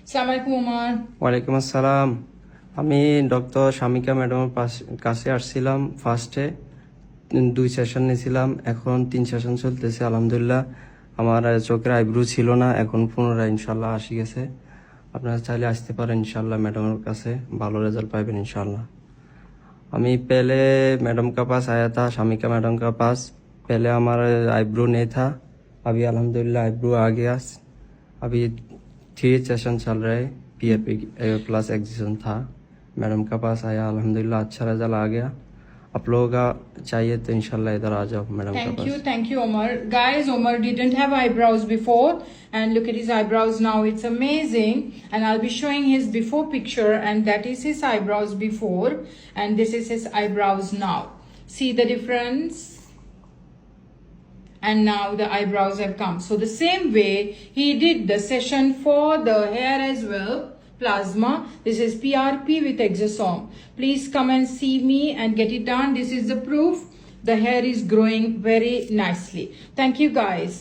Assalamualaikum Omar. ওয়ালাইকুম আসসালাম। আমি ডক্টর শামিকা ম্যাডামের কাছে আসছিলাম ফার্স্টে 2 সেশন নিয়েছিলাম, এখন 3 সেশন চলতেছে। আলহামদুলিল্লাহ আমার চোখের আইব্রু ছিল না, এখন পুনরায় ইনশাল্লাহ আসি গেছে। আপনারা চাইলে আসতে পারেন ইনশাল্লাহ ম্যাডামের কাছে, ভালো রেজাল্ট পাইবেন ইনশাল্লাহ। আমি पहले मैडम का पास आया था, शामिका मैडम का पास। पहले हमारा आईब्रो नहीं था, अभी अल्हम्दुलिल्लाह आईब्रो आ गया। अभी 3 सेशन चल रहे, पीआरपी प्लस एग्जीशन था। मैडम का पास आया, अल्हम्दुलिल्लाह अच्छा रिजल्ट आ गया। आप लोगों का चाहिए तो इंशाल्लाह इधर आ जाओ मैडम का पास। Thank you, Omar. Guys, Omar didn't have eyebrows before, and look at his eyebrows now. It's amazing. And I'll be showing his before picture, and that is his eyebrows before, and this is his eyebrows now. See the difference? And now the eyebrows have come. So the same way he did the session for the hair as well. Plasma. This is PRP with exosome. Please come and see me and get it done. This is the proof. The hair is growing very nicely. Thank you guys.